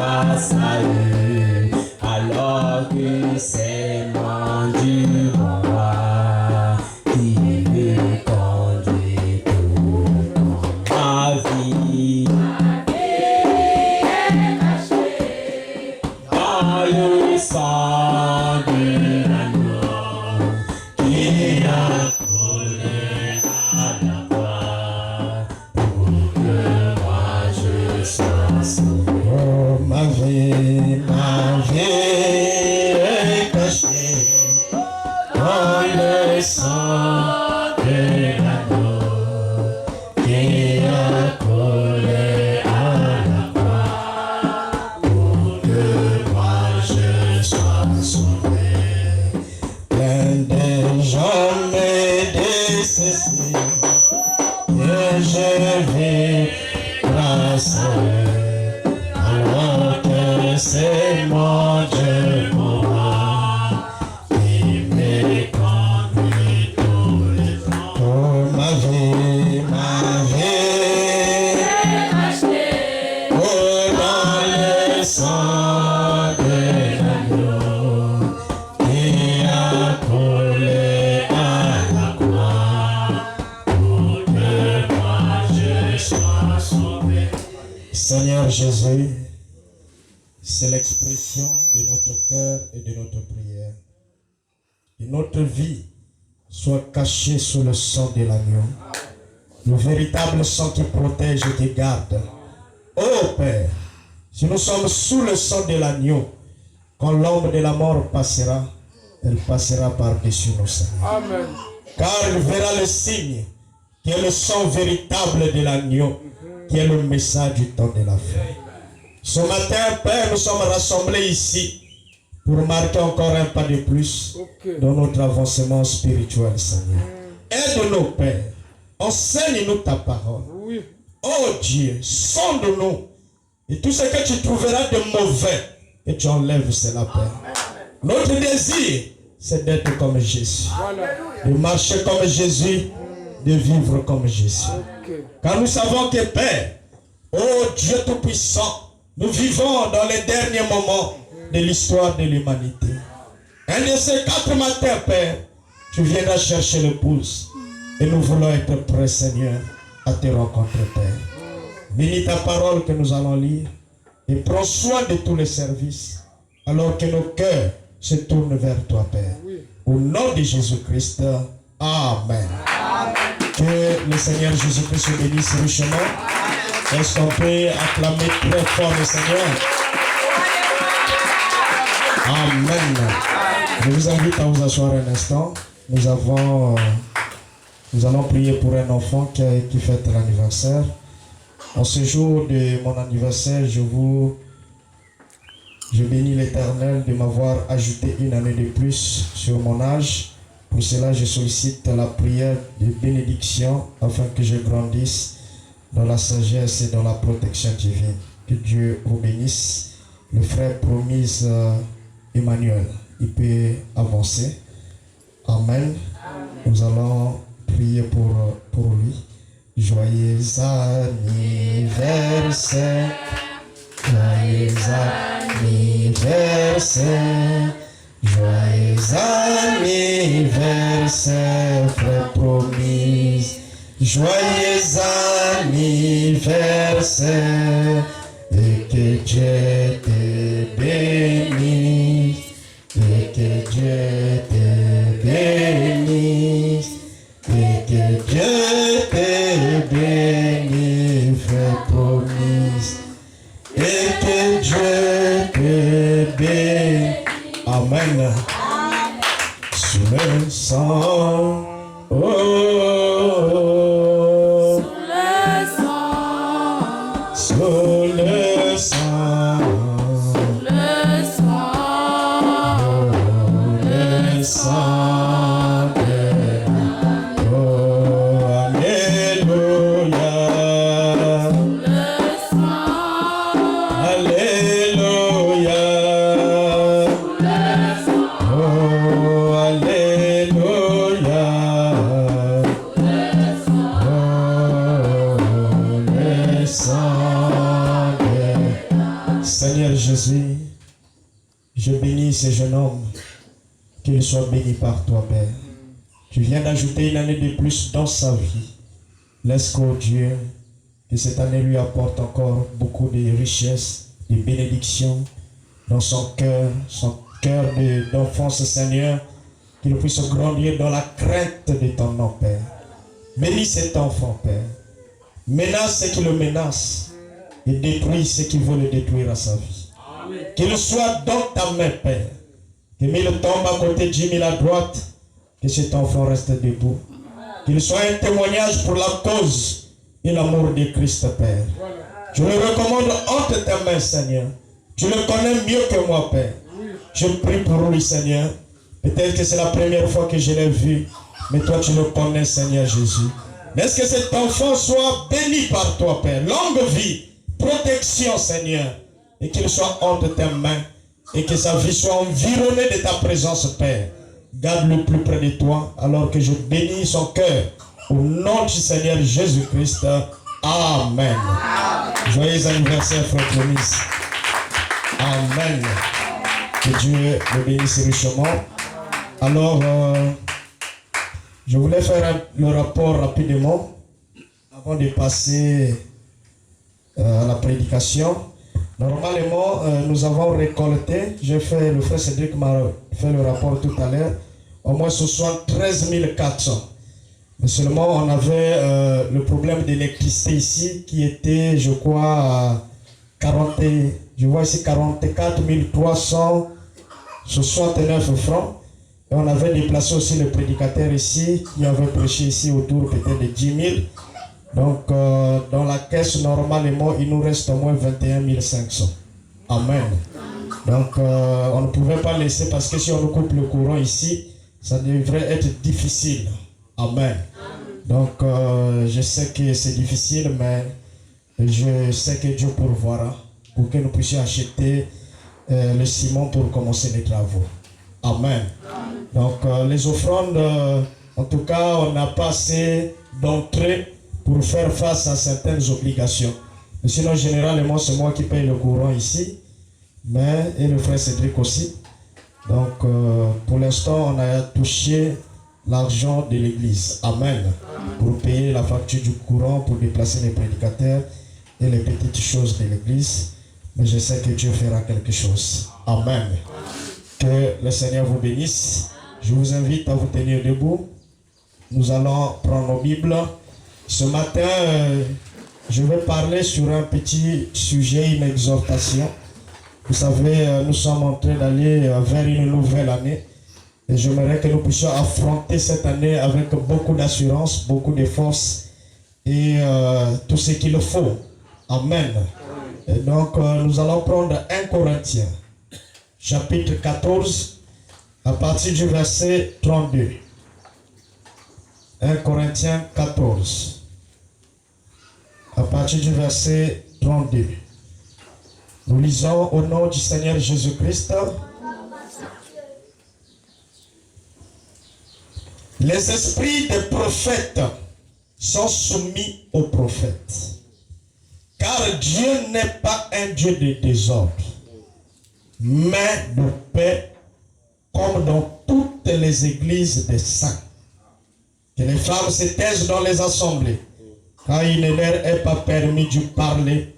face à eux, alors que c'est mon Dieu, mon roi, qui me conduit toute ma vie. Dans le sang de l'agneau qui a coulé à la croix pour que moi je sois sauvé. Oh, ma vie est cachée dans le sang de l'agneau qui a coulé à la croix pour que moi je sois sauvé. Plein de gens me décessent et je vis grâce à eux, alors que c'est mon Dieu, mon roi, qui me conduit tous les temps. Oh, ma vie est achetée dans le sang de l'agneau qui a coulé à la croix pour que moi je sois sauvé. Seigneur Jésus, c'est l'expression de notre cœur et de notre prière. Que notre vie soit cachée sous le sang de l'agneau, le véritable sang qui protège et qui garde. Oh Père, si nous sommes sous le sang de l'agneau, quand l'ombre de la mort passera, elle passera par-dessus nos Seigneur. Amen. Car il verra le signe qui est le sang véritable de l'agneau, qui est le message du temps de la fin. Ce matin, Père, nous sommes rassemblés ici pour marquer encore un pas de plus dans notre avancement spirituel, Seigneur. Aide-nous, Père. Enseigne-nous ta parole. Oui. Oh Dieu, sonde-nous. Et tout ce que tu trouveras de mauvais, que tu enlèves cela, Père. Notre désir, c'est d'être comme Jésus. Voilà. De marcher comme Jésus, de vivre comme Jésus. Car nous savons que, Père, oh Dieu Tout-Puissant, nous vivons dans les derniers moments de l'histoire de l'humanité. Un de ces 4 matins, Père, tu viendras chercher l'épouse. Et nous voulons être prêts, Seigneur, à te rencontrer, Père. Bénis ta parole que nous allons lire et prends soin de tous les services, alors que nos cœurs se tournent vers toi, Père. Au nom de Jésus-Christ, Amen. Que le Seigneur Jésus-Christ se bénisse richement. Est-ce qu'on peut acclamer très fort le Seigneur? Amen. Je vous invite à vous asseoir un instant. Nous allons prier pour un enfant qui fête l'anniversaire. En ce jour de mon anniversaire, je bénis l'Éternel de m'avoir ajouté une année de plus sur mon âge. Pour cela, je sollicite la prière de bénédiction afin que je grandisse dans la sagesse et dans la protection divine. Que Dieu vous bénisse. Le frère promise Emmanuel, il peut avancer. Amen. Nous allons prier pour lui. Joyeux anniversaire, joyeux anniversaire, joyeux anniversaire, frère promise. Joyeux anniversaire, et que Dieu te bénisse, et que Dieu te bénisse, et que Dieu te bénisse, frère promise, et que Dieu te bénisse. Amen. Sous le sang, oh, sous le sang, le sang de oh, alléluia, alléluia, oh, alléluia. Seigneur Jésus, je bénis ce jeune homme, qu'il soit béni par toi, Père. Tu viens d'ajouter une année de plus dans sa vie. Laisse qu'au Dieu, que cette année lui apporte encore beaucoup de richesses, de bénédictions dans son cœur d'enfance, Seigneur, qu'il puisse grandir dans la crainte de ton nom, Père. Bénis cet enfant, Père. Menace ce qui le menace et détruis ce qui veut le détruire à sa vie. Qu'il soit dans ta main, Père. Que 1000 tombent à côté de 10 000 à droite, que cet enfant reste debout. Qu'il soit un témoignage pour la cause et l'amour de Christ, Père. Je le recommande entre tes mains, Seigneur. Tu le connais mieux que moi, Père. Je prie pour lui, Seigneur. Peut-être que c'est la première fois que je l'ai vu, mais toi tu le connais, Seigneur Jésus. Laisse que cet enfant soit béni par toi, Père. Longue vie, protection, Seigneur. Et qu'il soit entre tes mains. Et que sa vie soit environnée de ta présence, Père. Garde-le plus près de toi, alors que je bénis son cœur. Au nom du Seigneur Jésus-Christ. Amen. Joyeux anniversaire, frère Clovis. Amen. Que Dieu le bénisse richement. Alors, je voulais faire le rapport rapidement avant de passer à la prédication. Normalement, nous avons récolté, le frère Cédric m'a fait le rapport tout à l'heure, au moins 73 400. Mais seulement on avait le problème d'électricité ici qui était, je crois, 44 369 francs. Et on avait déplacé aussi le prédicateur ici, qui avait prêché ici autour peut-être de 10 000. Donc, dans la caisse, normalement, il nous reste au moins 21 500. Amen. Donc, on ne pouvait pas laisser, parce que si on nous coupe le courant ici, ça devrait être difficile. Amen. Donc, je sais que c'est difficile, mais je sais que Dieu pourvoira pour que nous puissions acheter le ciment pour commencer les travaux. Amen. Donc, les offrandes, en tout cas, on n'a pas assez d'entrée pour faire face à certaines obligations. Mais sinon, généralement, c'est moi qui paye le courant ici, et le frère Cédric aussi. Donc, pour l'instant, on a touché l'argent de l'église. Amen. Pour payer la facture du courant, pour déplacer les prédicateurs et les petites choses de l'église. Mais je sais que Dieu fera quelque chose. Amen. Que le Seigneur vous bénisse. Je vous invite à vous tenir debout. Nous allons prendre nos Bibles. Ce matin, je vais parler sur un petit sujet, une exhortation. Vous savez, nous sommes en train d'aller vers une nouvelle année. Et j'aimerais que nous puissions affronter cette année avec beaucoup d'assurance, beaucoup de force et tout ce qu'il faut. Amen. Et donc, nous allons prendre 1 Corinthiens, chapitre 14, à partir du verset 32. 1 Corinthiens 14, à partir du verset 32. Nous lisons au nom du Seigneur Jésus-Christ. Les esprits des prophètes sont soumis aux prophètes. Car Dieu n'est pas un Dieu de désordre, mais de paix, comme dans toutes les églises des saints. Que les femmes se taisent dans les assemblées, car il ne leur est pas permis de parler,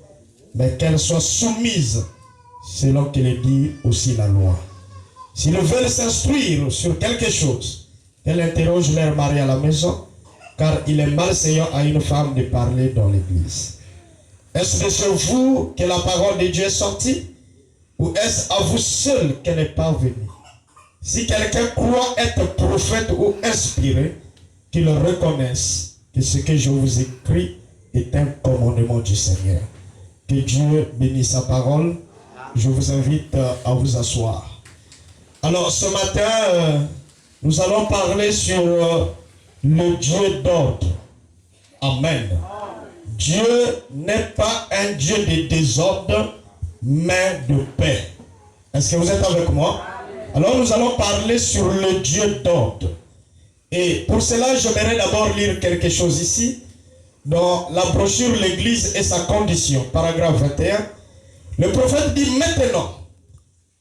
mais qu'elles soient soumises, selon que le dit aussi la loi. S'ils veulent s'instruire sur quelque chose, qu'elles interrogent leur mari à la maison, car il est malséant à une femme de parler dans l'église. Est-ce de chez vous que la parole de Dieu est sortie, ou est-ce à vous seul qu'elle n'est pas venue? Si quelqu'un croit être prophète ou inspiré, qu'il reconnaisse que ce que je vous écris est un commandement du Seigneur. Que Dieu bénisse sa parole. Je vous invite à vous asseoir. Alors ce matin, nous allons parler sur le Dieu d'ordre. Amen. Dieu n'est pas un Dieu de désordre, mais de paix. Est-ce que vous êtes avec moi? Alors nous allons parler sur le Dieu d'ordre. Et pour cela, j'aimerais d'abord lire quelque chose ici, dans la brochure L'Église et sa condition, paragraphe 21. Le prophète dit maintenant,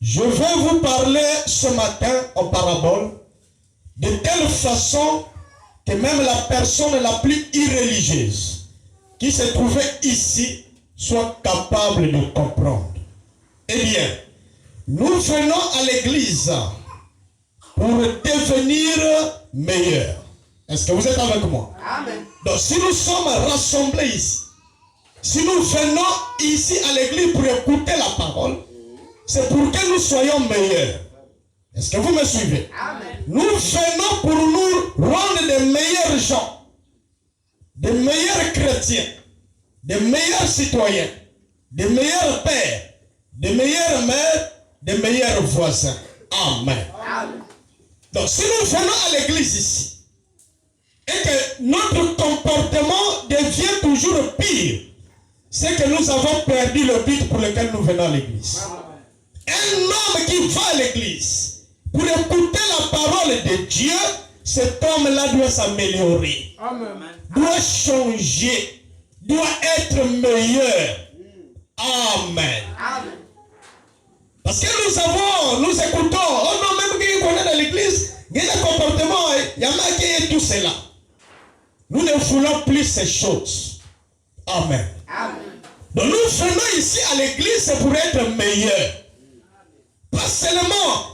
je vais vous parler ce matin en parabole de telle façon que même la personne la plus irreligieuse qui se trouvait ici soit capable de comprendre. Eh bien, nous venons à l'église pour devenir meilleurs. Est-ce que vous êtes avec moi? Amen. Donc si nous sommes rassemblés ici, si nous venons ici à l'église pour écouter la parole, c'est pour que nous soyons meilleurs. Est-ce que vous me suivez? Amen. Nous venons pour nous rendre des meilleurs gens, des meilleurs chrétiens, des meilleurs citoyens, des meilleurs pères, des meilleures mères, des meilleurs voisins. Amen. Amen. Donc si nous venons à l'église ici, et que notre comportement devient toujours pire, c'est que nous avons perdu le but pour lequel nous venons à l'église. Un homme qui va à l'église pour écouter la parole de Dieu, cet homme-là doit s'améliorer, doit changer, doit être meilleur. Amen. Amen. Parce que nous écoutons, oh non, même qui connaît dans l'église, il y a un comportement, il y a marqué tout cela. Nous ne voulons plus ces choses. Amen. Amen. Donc nous venons ici à l'église pour être meilleurs. Pas seulement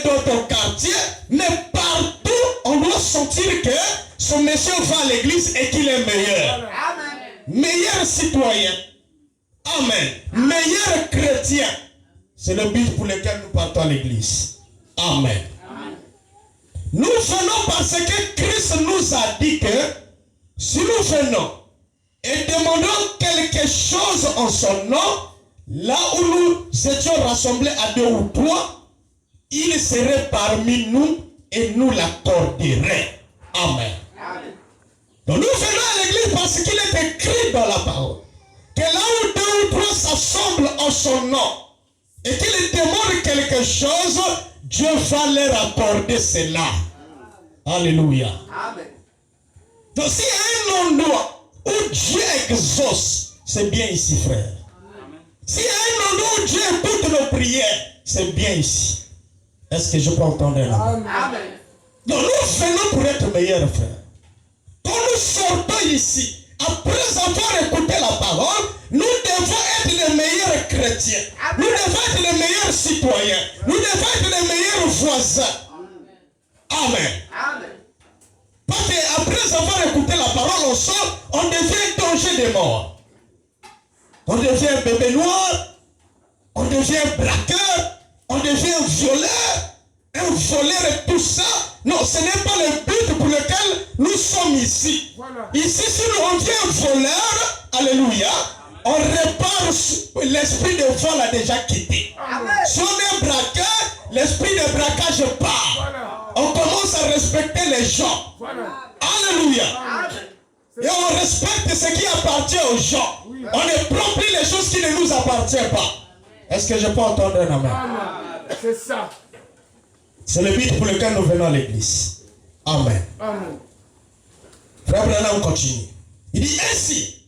dans ton quartier, mais partout, on doit sentir que ce monsieur va à l'église et qu'il est meilleur. Amen. Meilleur citoyen. Amen. Meilleur chrétien. C'est le but pour lequel nous partons à l'église. Amen. Amen. Nous venons parce que Christ nous a dit que si nous venons et demandons quelque chose en son nom, là où nous étions rassemblés à 2 ou 3, il serait parmi nous et nous l'accorderions. Amen. Amen. Donc nous venons à l'église parce qu'il est écrit dans la parole que là où 2 ou 3 s'assemblent en son nom et qu'ils demandent quelque chose, Dieu va leur accorder cela. Alléluia. Amen. Donc s'il y a un endroit où Dieu exauce, c'est bien ici, frère. S'il y a un endroit où Dieu écoute nos prières, c'est bien ici. Est-ce que je peux entendre là? Amen. Donc nous venons pour être meilleurs, frère. Quand nous sortons ici, après avoir écouté la parole, nous devons être les meilleurs chrétiens. Nous devons être les meilleurs citoyens. Nous devons être les meilleurs voisins. Amen. Amen. Parce qu'après avoir écouté la parole, on sort, on devient danger de mort. On devient bébé noir, on devient braqueur, on devient violeur, un voleur et tout ça. Non, ce n'est pas le but pour lequel nous sommes ici. Voilà. Ici, si on devient voleur, alléluia, on répare, l'esprit de vol a déjà quitté. Amen. Si on est braqueur, l'esprit de braquage part. Voilà. On commence à respecter les gens. Voilà. Alléluia. Amen. Et on respecte ce qui appartient aux gens. Oui. On ne prend plus les choses qui ne nous appartiennent pas. Est-ce que je peux entendre un amen? Amen. C'est ça. C'est le but pour lequel nous venons à l'église. Amen. Amen. Frère Branham continue. Il dit ainsi.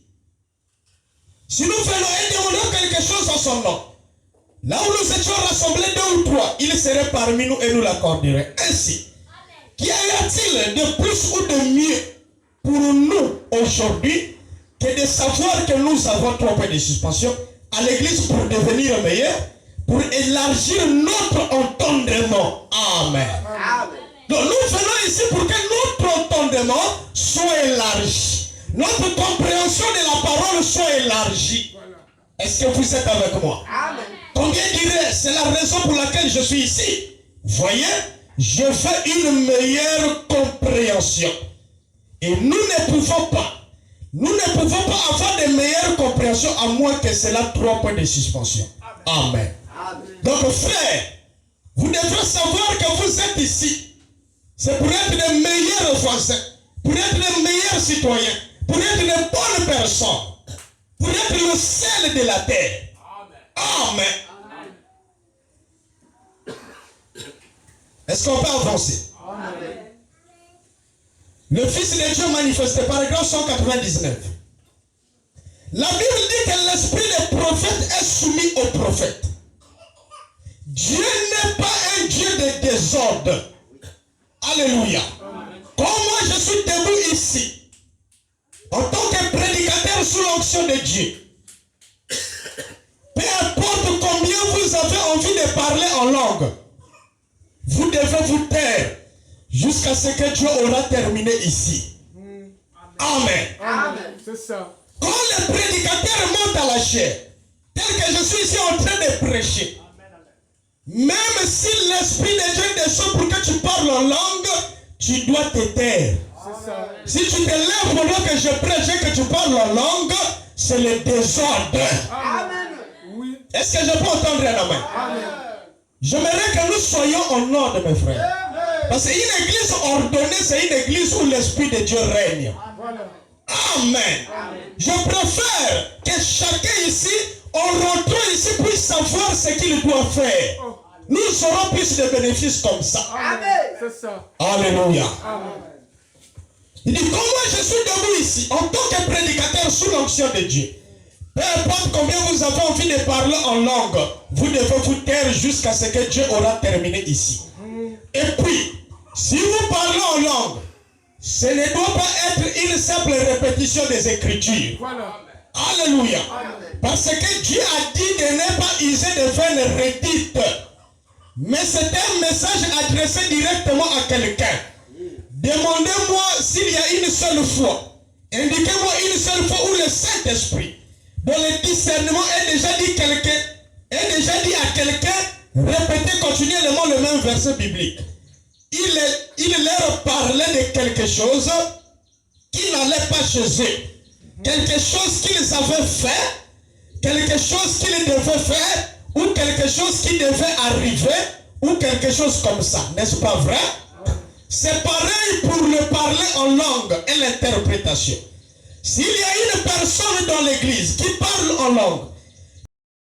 Si nous venons et demandons quelque chose en son nom, là où nous étions rassemblés 2 ou 3, il serait parmi nous et nous l'accorderions. Ainsi, qu'y a-t-il de plus ou de mieux pour nous aujourd'hui que de savoir que nous avons 3 points de suspension à l'église pour devenir meilleurs, pour élargir notre entendement. Amen. Amen. Donc nous venons ici pour que notre entendement soit élargi. Notre compréhension de la parole soit élargie. Voilà. Est-ce que vous êtes avec moi? Amen. Combien dirait, c'est la raison pour laquelle je suis ici. Voyez, je fais une meilleure compréhension. Et nous ne pouvons pas avoir de meilleure compréhension à moins que cela 3 points de suspension. Amen. Amen. Donc frère, vous devrez savoir que vous êtes ici. C'est pour être les meilleurs voisins, pour être les meilleurs citoyens, pour être les bonnes personnes, pour être le sel de la terre. Amen. Est-ce qu'on peut avancer? Amen. Le Fils de Dieu manifesté, paragraphe 199. La Bible dit que l'esprit des prophètes est soumis aux prophètes. Dieu n'est pas un Dieu de désordre. Alléluia. Comme moi je suis debout ici, en tant que prédicateur sous l'onction de Dieu, peu importe combien vous avez envie de parler en langue, vous devez vous taire jusqu'à ce que Dieu aura terminé ici. Amen. Amen. C'est ça. Quand le prédicateur monte à la chair, tel que je suis ici en train de prêcher, même si l'Esprit de Dieu descend pour que tu parles en langue, tu dois te taire. Si tu te lèves pendant que je prêche et que tu parles en langue, c'est le désordre. Amen. Oui. Est-ce que je peux entendre un amen? Amen. J'aimerais que nous soyons en ordre, mes frères. Parce qu'une église ordonnée, c'est une église où l'Esprit de Dieu règne. Voilà. Amen. Je préfère que chacun ici, en rentrant ici, puisse savoir ce qu'il doit faire. Nous aurons plus de bénéfices comme ça. Amen. C'est ça. Alléluia. Amen. Il dit, comment je suis debout ici, en tant que prédicateur sous l'onction de Dieu. Peu importe combien vous avez envie de parler en langue, vous devez vous taire jusqu'à ce que Dieu aura terminé ici. Et puis, si vous parlez en langue, ce ne doit pas être une simple répétition des Écritures. Voilà. Alléluia. Parce que Dieu a dit de ne pas user de vaines redites. Mais c'est un message adressé directement à quelqu'un. Demandez-moi s'il y a une seule fois. Indiquez-moi une seule fois où le Saint-Esprit, dont le discernement est déjà dit à quelqu'un, répétez continuellement le même verset biblique. Il leur parlait de quelque chose qui n'allait pas chez eux. Quelque chose qu'ils avaient fait, quelque chose qu'ils devaient faire, ou quelque chose qui devait arriver, ou quelque chose comme ça. N'est-ce pas vrai? C'est pareil pour le parler en langue et l'interprétation. S'il y a une personne dans l'église qui parle en langue,